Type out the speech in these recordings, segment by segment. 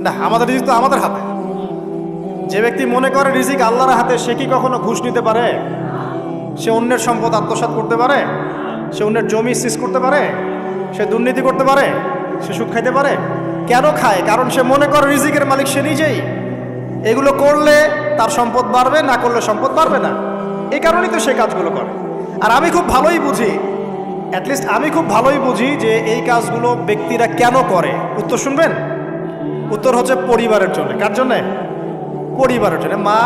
না, আমাদের রিজিক তো আমাদের হাতে। যে ব্যক্তি মনে করে রিজিক আল্লাহর হাতে, সে কি কখনো ঘুষ নিতে পারে? সে অন্যের সম্পদ আত্মসাৎ করতে পারে? সে অন্যের জমি সিজ করতে পারে? সে দুর্নীতি করতে পারে? সে সুদ খাইতে পারে? কেন খায়? কারণ সে মনে করে রিজিকের মালিক সে নিজেই। এগুলো করলে তার সম্পদ বাড়বে, না করলে সম্পদ বাড়বে না। এই কারণেই তো সে কাজগুলো করে। আর আমি খুব ভালোই বুঝি, অ্যাটলিস্ট আমি খুব ভালোই বুঝি যে এই কাজগুলো ব্যক্তিরা কেন করে। উত্তর শুনবেন? উত্তর হচ্ছে পরিবারের জন্য। কার জন্যে? পরিবারের জন্য। মা,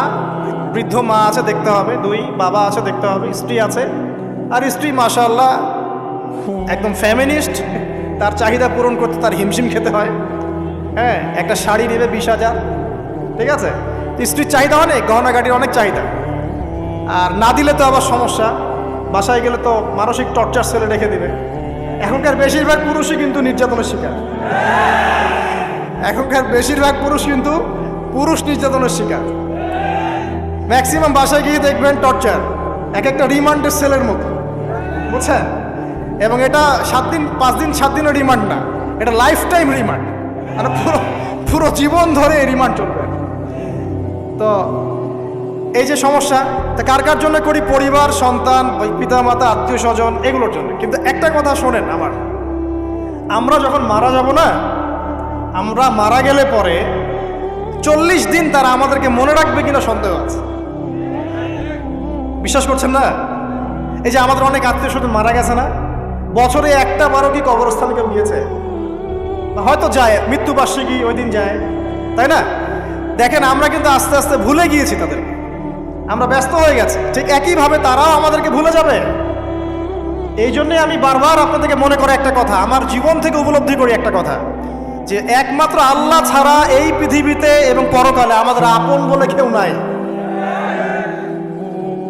বৃদ্ধ মা আছে দেখতে হবে, দুই বাবা আছে দেখতে হবে, স্ত্রী আছে। আর স্ত্রী মাশাআল্লাহ একদম ফ্যামিনিস্ট, তার চাহিদা পূরণ করতে তার হিমশিম খেতে হয়। হ্যাঁ, একটা শাড়ি নেবে 20,000, ঠিক আছে? স্ত্রীর চাহিদা অনেক, গহনাগাটির অনেক চাহিদা। আর না দিলে তো আবার সমস্যা, বাসায় গেলে তো মানসিক টর্চার সেলে রেখে দিবে। এখনকার বেশিরভাগ পুরুষই কিন্তু নির্যাতনের শিকার। এখনকার বেশিরভাগ পুরুষ কিন্তু নির্যাতনের শিকার। ম্যাক্সিমাম বাসায় গিয়ে দেখবেন টর্চার, এক একটা রিমান্ডের সেলের মতো, বুঝছেন? এবং এটা 7 দিন 5 দিন 7 দিনের রিমান্ড না, এটা লাইফ টাইম রিমান্ড। মানে পুরো জীবন ধরে এই রিমান্ড চলবে। তো এই যে সমস্যা, তা কার কার জন্য করি? পরিবার, সন্তান, পিতা মাতা, আত্মীয় স্বজন, এগুলোর জন্য। কিন্তু একটা কথা শোনেন আমার, আমরা যখন মারা যাব না, আমরা মারা গেলে পরে 40 দিন তারা আমাদেরকে মনে রাখবে কিনা সন্দেহ আছে। বিশ্বাস করছেন না? এই যে আমাদের অনেক আত্মীয় স্বজন মারা গেছে না, বছরে একটা বারো কি কবরস্থানে কেউ গিয়েছে? হয়তো যায়, মৃত্যুবার্ষিকী ওই দিন যায়, তাই না? দেখেন, আমরা কিন্তু আস্তে আস্তে ভুলে গিয়েছি তাদেরকে, আমরা ব্যস্ত হয়ে গেছি। ঠিক একইভাবে তারাও আমাদেরকে ভুলে যাবে। এই জন্যে আমি বারবার আপনাদেরকে মনে করে একটা কথা, আমার জীবন থেকে উপলব্ধি করি একটা কথা, যে একমাত্র আল্লাহ ছাড়া এই পৃথিবীতে এবং পরকালে আমাদের আপন বলে কেউ নাই।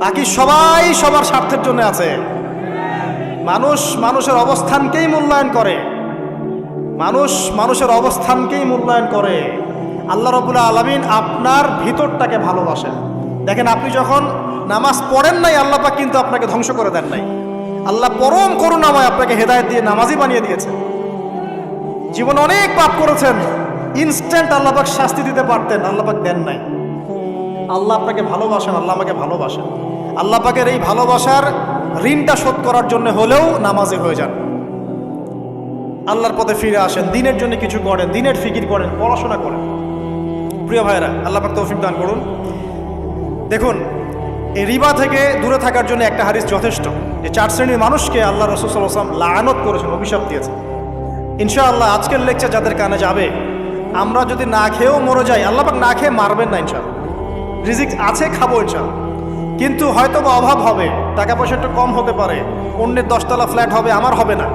বাকি সবাই সবার স্বার্থের জন্য আছে। মানুষ মানুষের অবস্থানকেই মূল্যায়ন করে, মানুষের অবস্থানকেই মূল্যায়ন করে। আল্লাহ রাব্বুল আলামিন আপনার ভিতরটাকে ভালোবাসেন। দেখেন, আপনি যখন নামাজ পড়েন নাই, আল্লাহ পাক কিন্তু আপনাকে ধ্বংস করে দেন নাই। আল্লাহ পরম করুণাময় আপনাকে হেদায়েত দিয়ে নামাজি বানিয়ে দিয়েছেন। জীবনে অনেক পাপ করেছেন, ইনস্ট্যান্ট আল্লাহ পাক শাস্তি দিতে পারতেন, আল্লাহ পাক দেন নাই। আল্লাহ আপনাকে ভালোবাসেন, আল্লাহ আমাকে ভালোবাসেন। আল্লাহ পাকের এই ভালোবাসার ঋণটা শোধ করার জন্য হলেও নামাজি হয়ে যান, আল্লাহর পথে ফিরে আসেন, দিনের জন্য কিছু করেন, দিনের ফিকির করেন, পড়াশোনা করেন। প্রিয় ভাইরা, আল্লাহ পাক তৌফিক দান করুন। দেখুন, এই রিবা থেকে দূরে থাকার জন্য একটা হাদিস যথেষ্ট, যে 4 শ্রেণীর মানুষকে আল্লাহ রাসূল সাল্লাল্লাহু আলাইহি ওয়াসাল্লাম লাআনত করেছেন, অভিশাপ দিয়েছেন। ইনশাআল্লাহ আজকের লেকচার যাদের কানে যাবে, আমরা যদি না খেয়েও মরে যাই, আল্লাহ পাক না খেয়ে মারবেন না ইনশাআল্লাহ। রিজিক আছে, খাবো ইনশাআল্লাহ। কিন্তু হয়তো বা অভাব হবে, টাকা পয়সা একটু কম হতে পারে, অন্যের 10 তলা ফ্ল্যাট হবে, আমার হবে না,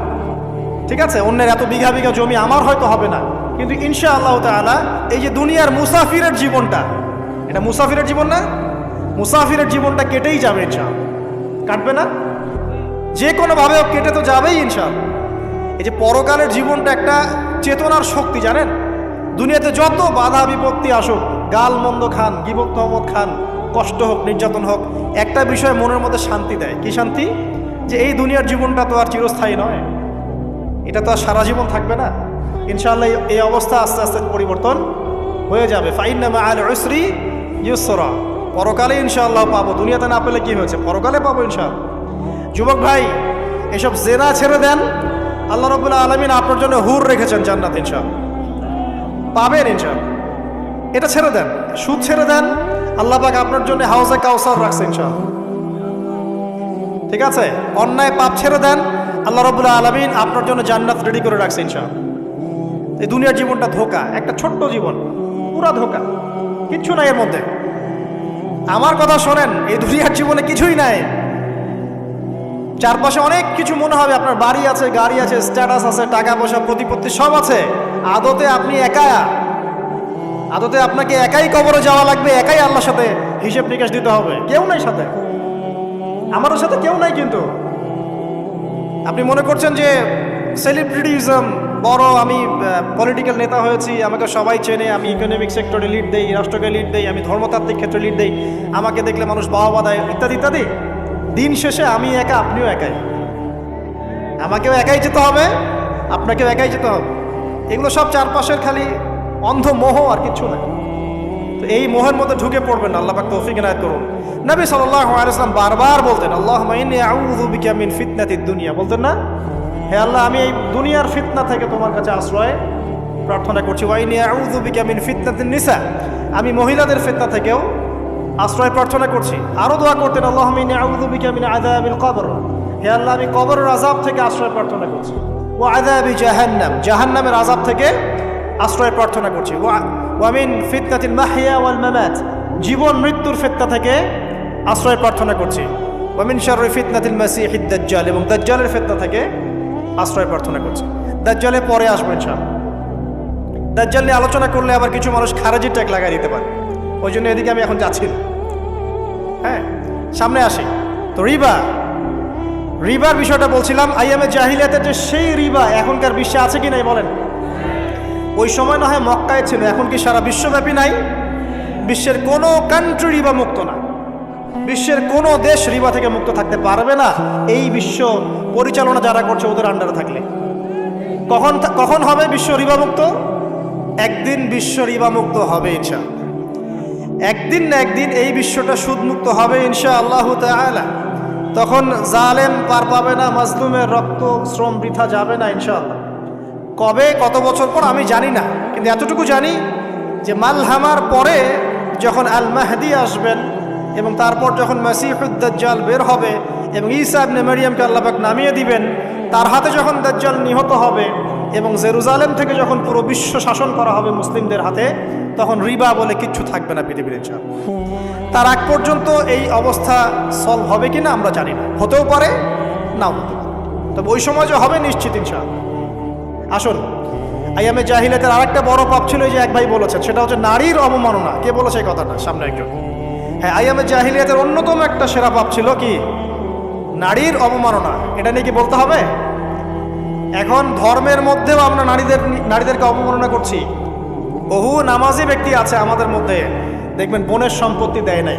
ঠিক আছে? অন্যের এত বিঘা বিঘা জমি আমার হয়তো হবে না। কিন্তু ইনশাআল্লাহ তাআলা এই যে দুনিয়ার মুসাফিরের জীবনটা, এটা মুসাফিরের জীবন না? মুসাফিরের জীবনটা কেটেই যাবে ইনশাআল্লাহ। কাটবে না? যে কোনোভাবে কেটে তো যাবেই ইনশাআল্লাহ। এই যে পরকালের জীবনটা একটা চেতনার শক্তি, জানেন? দুনিয়াতে যত বাধা বিপত্তি আসুক, গাল মন্দ খান, গীবত তহমত খান, কষ্ট হোক, নির্যাতন হোক, একটা বিষয় মনের মধ্যে শান্তি দেয়। কি শান্তি? যে এই দুনিয়ার জীবনটা তো আর চিরস্থায়ী নয়, এটা তো আর সারা জীবন থাকবে না। ইনশাআল্লাহ এই অবস্থা আস্তে আস্তে পরিবর্তন হয়ে যাবে। ফাইন্না মাআল উসরি ইউসরা, পরকালে ইনশাআল্লাহ পাবো। দুনিয়াতে না পেলে কি হয়েছে, পরকালে পাবো ইনশাআল্লাহ। যুবক ভাই, এসব জেনা ছেড়ে দেন, আল্লাহ রাব্বুল আলামিন আপনার জন্য হুর রেখেছেন জান্নাত, ইনশাআল্লাহ পাবেন ইনশাআল্লাহ। এটা ছেড়ে দেন, সুদ ছেড়ে দেন, আল্লাহ পাক আপনার জন্য হাউজে কাউসার রাখছে ইনশাআল্লাহ, ঠিক আছে? অন্যায় পাপ ছেড়ে দেন, আল্লাহ রাব্বুল আলামিন আপনার জন্য জান্নাত রেডি করে রাখছে ইনশাআল্লাহ। এই দুনিয়ার জীবনটা ধোঁকা, একটা ছোট্ট জীবন, পুরা ধোঁকা, কিচ্ছু নাই এর মধ্যে। আমার কথা শোনেন, এই দুনিয়ার জীবনে কিছুই নাই। চারপাশে অনেক কিছু মনে হবে, আপনার বাড়ি আছে, গাড়ি আছে, স্ট্যাটাস আছে, টাকা পয়সা, প্রতিপত্তি সব আছে। আদতে আপনি একা, আদতে আপনাকে একাই কবরে যাওয়া লাগবে, একাই আল্লাহর সাথে হিসেব নিকাশ দিতে হবে। কেউ নাই সাথে, আমারও সাথে কেউ নাই। কিন্তু আপনি মনে করছেন যে সেলিব্রিটিজম বড়, আমি পলিটিক্যাল নেতা হয়েছি, আমাকে সবাই চেনে, আমি ইকোনমিক সেক্টরে লিড দেই, রাষ্ট্রকে লিড দেই, আমি ধর্মতাত্ত্বিক ক্ষেত্রে লিড দেই, আমাকে দেখলে মানুষ বাহবা দেয়, ইত্যাদি ইত্যাদি। দিন শেষে আমি একা, আপনিও একাই, আমাকেও একাই যেতে হবে, আপনাকেও একাই যেতে হবে। এগুলো সব চারপাশের খালি অন্ধ মোহ আর কিছু না। তো এই মোহের মধ্যে ঢুকে পড়বেন, আল্লাহ পাক তৌফিক ইনায়াত করুন। নবী সাল্লাল্লাহু আলাইহি ওয়াসাল্লাম বারবার বলতেন, আল্লাহুম্মা ইন্নী আউযু বিকা মিন ফিতনাতিদ দুনিয়া, বলতেন না, হে আল্লাহ আমি এই দুনিয়ার ফিতনা থেকে তোমার কাছে আশ্রয় প্রার্থনা করছি। ওয়া ইন্নী আউযু বিকা মিন ফিতনাতিন নিসা, আমি মহিলাদের ফিতনা থেকেও আশ্রয় প্রার্থনা করছি। আরও দোয়া করতেন, আল্লাহুম্মা ইন্নী আউযু বিকা মিন আযাবিল কবর, হে আল্লাহ আমি কবরের আযাব থেকে আশ্রয় প্রার্থনা করছি। ওয়া আযাবি জাহান্নাম, জাহান্নামের আযাব থেকে আশ্রয় প্রার্থনা করছি। ওয়া মিন ফিতনাতিল মাহইয়া ওয়াল মামাত, জীবন মৃত্যুর ফিতনা থেকে আশ্রয় প্রার্থনা করছি। ওয়া মিন শাররি ফিতনাতিল মাসিহিদ দাজ্জাল, এবং দাজ্জালের ফিতনা থেকে আশ্রয় প্রার্থনা করছি। দাজ্জালে পরে আসবে ইনশাআল্লাহ। দাজ্জাল নিয়ে আলোচনা করলে আবার কিছু মানুষ খারাজি ট্যাগ লাগাই দিতে পারে, ওই জন্য এদিকে আমি এখন যাচ্ছি না। হ্যাঁ, সামনে আসি। তো রিবার বিষয়টা বলছিলাম। আইয়ামে জাহিলিয়াতের যে সেই রিবা এখনকার বিশ্বে আছে কি নাই বলেন? ওই সময় না হয় মক্কায় ছিল, এখন কি সারা বিশ্বব্যাপী নাই? বিশ্বের কোনো কান্ট্রি রিবা মুক্ত না, বিশ্বের কোনো দেশ রিবা থেকে মুক্ত থাকতে পারবে না, এই বিশ্ব পরিচালনা যারা করছে ওদের আন্ডারে থাকলে। কখন হবে বিশ্ব রিবা মুক্ত? একদিন বিশ্ব রিবা মুক্ত হবে ইনশাআল্লাহ। একদিন না একদিন এই বিশ্বটা সুদমুক্ত হবে ইনশাআল্লাহু তাআলা। তখন জালেম পার পাবে না, মাজলুমের রক্ত শ্রম বৃথা যাবে না ইনশাআল্লাহ। কবে, কত বছর পর আমি জানি না, কিন্তু এতটুকু জানি যে মালহামার পরে যখন আল মাহদি আসবেন এবং তারপর যখন মাসিহুদ দাজ্জাল বের হবে এবং ঈসা ইবনে মারইয়ামকে আল্লাহ পাক নামিয়ে দিবেন, তার হাতে যখন দাজ্জাল নিহত হবে এবং জেরুজালেম থেকে যখন পুরো বিশ্ব শাসন করা হবে মুসলিমদের হাতে, তখন রিবা বলে কিচ্ছু থাকবে না পৃথিবীর ইনশাআল্লাহ। তার আগ পর্যন্ত এই অবস্থা সলভ হবে কিনা আমরা জানি না, হতেও পারে নাও হতে পারে, তবে ওই সময় যে হবে নিশ্চিত ইনশাআল্লাহ। আসুন, আইয়ামে জাহিলিয়াতের আরেকটা বড় পাপ ছিল, এই যে এক ভাই বলেছেন, সেটা হচ্ছে নারীর অবমাননা। কে বলেছে এই কথাটা? সামনে একজন। হ্যাঁ, আইয়ামে জাহিলিয়াতের অন্যতম একটা সেরা পাপ ছিল কি? নারীর অবমাননা। এটা নিয়ে কি বলতে হবে? এখন ধর্মের মধ্যেও আমরা নারীদেরকে অবমাননা করছি। বহু নামাজি ব্যক্তি আছে আমাদের মধ্যে, দেখবেন বোনের সম্পত্তি দেয় নাই,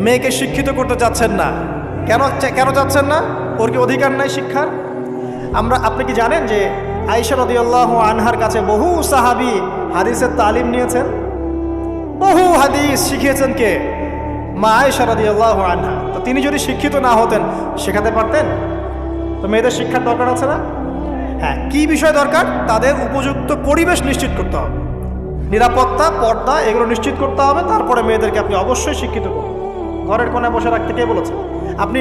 মেয়েকে শিক্ষিত করতে চাচ্ছেন না। কেন চাচ্ছেন না? ওর কি অধিকার নাই শিক্ষার? আপনি কি জানেন যে আয়েশা রাদিয়াল্লাহু আনহার কাছে বহু সাহাবী হাদিসের তালিম নিয়েছেন, বহু হাদিস শিখিয়েছেন কে? মা আয়েশা রাদিয়াল্লাহু আনহা। তো তিনি যদি শিক্ষিত না হতেন শেখাতে পারতেন? তো মেয়েদের শিক্ষার দরকার আছে না? হ্যাঁ, কি বিষয় দরকার? তাদের উপযুক্ত পরিবেশ নিশ্চিত করতে হবে, নিরাপত্তা, পর্দা এগুলো নিশ্চিত করতে হবে। তারপরে মেয়েদেরকে আপনি অবশ্যই শিক্ষিত করুন। ঘরের কোণায় বসে রাখতে কে বলেছে? আপনি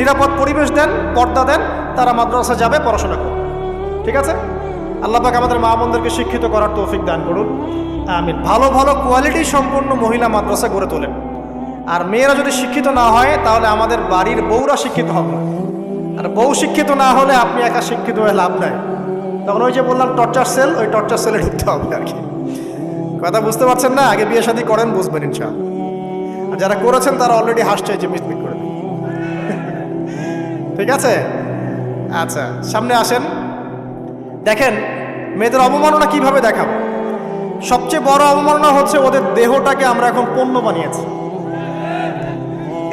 নিরাপদ পরিবেশ দেন, পর্দা দেন, তারা মাদ্রাসা যাবে, পড়াশোনা করবে। ঠিক আছে? আল্লাহ পাক আমাদের মা বোনদেরকে শিক্ষিত করার তৌফিক দান করুন, আমিন। ভালো ভালো কোয়ালিটি সম্পন্ন মহিলা মাদ্রাসা গড়ে তোলেন। আর মেয়েরা যদি শিক্ষিত না হয় তাহলে আমাদের বাড়ির বউরা শিক্ষিত হবে না, আর বউ শিক্ষিত না হলে আপনি একা শিক্ষিত হয়ে লাভ নাই। তখন ওই যে বললাম টর্চার সেল, ওই টর্চার সেলে ঢুকতে হবে আর কি। কথা বুঝতে পারছেন না? আগে বিয়ে শাদী করেন, বুঝবেন ইনশাআল্লাহ। আর যারা করেছেন তারা অলরেডি হাসছে যে মিটমিট করে। ঠিক আছে? আচ্ছা, সামনে আসেন। দেখেন মেয়েদের অবমাননা কিভাবে দেখাবো। সবচেয়ে বড় অবমাননা হচ্ছে ওদের দেহটাকে আমরা এখন পণ্য বানিয়েছি।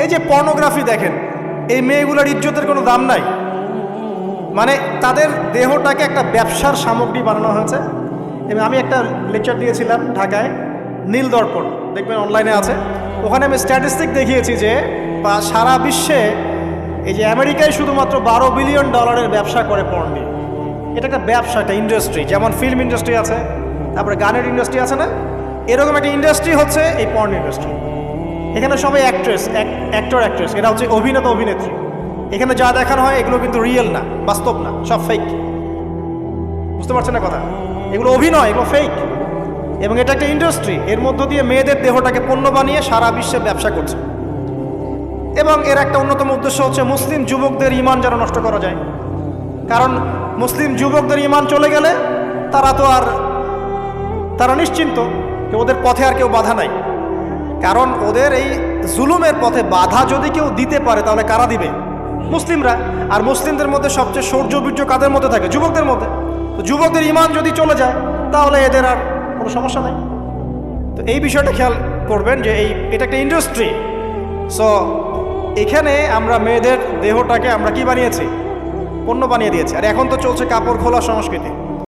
এই যে পর্নোগ্রাফি দেখেন, এই মেয়েগুলোর ইজ্জতের কোনো দাম নাই, মানে তাদের দেহটাকে একটা ব্যবসার সামগ্রী বানানো হয়েছে। এবং আমি একটা লেকচার দিয়েছিলাম ঢাকায়, নীল দর্পণ, দেখবেন অনলাইনে আছে। ওখানে আমি স্ট্যাটিস্টিক দেখিয়েছি যে সারা বিশ্বে এই যে আমেরিকায় শুধুমাত্র $12 বিলিয়ন ব্যবসা করে পর্ন নিয়ে। এটা একটা ব্যবসা, একটা ইন্ডাস্ট্রি। যেমন ফিল্ম ইন্ডাস্ট্রি আছে, তারপরে গানের ইন্ডাস্ট্রি আছে না, এরকম একটা ইন্ডাস্ট্রি হচ্ছে এই পর্ন ইন্ডাস্ট্রি। এখানে সবাই অ্যাক্টর অ্যাক্ট্রেস, এরা হচ্ছে অভিনেতা অভিনেত্রী। এখানে যা দেখানো হয় এগুলো কিন্তু রিয়েল না, বাস্তব না, সব ফেক। বুঝতে পারছেন না কথা? এগুলো অভিনয়, এগুলো ফেক। এবং এটা একটা ইন্ডাস্ট্রি, এর মধ্য দিয়ে মেয়েদের দেহটাকে পণ্য বানিয়ে সারা বিশ্বে ব্যবসা করছে। এবং এর একটা অন্যতম উদ্দেশ্য হচ্ছে মুসলিম যুবকদের ঈমান যেন নষ্ট করা যায়। কারণ মুসলিম যুবকদের ঈমান চলে গেলে তারা নিশ্চিন্ত, ওদের পথে আর কেউ বাধা নাই। কারণ ওদের এই জুলুমের পথে বাধা যদি কেউ দিতে পারে তাহলে কারা দিবে? মুসলিমরা। আর মুসলিমদের মধ্যে সবচেয়ে শৌর্যবীর্য কাদের মধ্যে থাকে? যুবকদের মধ্যে। তো যুবকদের ঈমান যদি চলে যায় তাহলে এদের আর কোনো সমস্যা নাই। তো এই বিষয়টা খেয়াল করবেন যে এটা একটা ইন্ডাস্ট্রি। সো এখানে আমরা মেয়েদের দেহটাকে আমরা কি বানিয়েছি? পণ্য বানিয়ে দিয়েছে। আর এখন তো চলছে কাপড় খোলা সংস্কৃতি।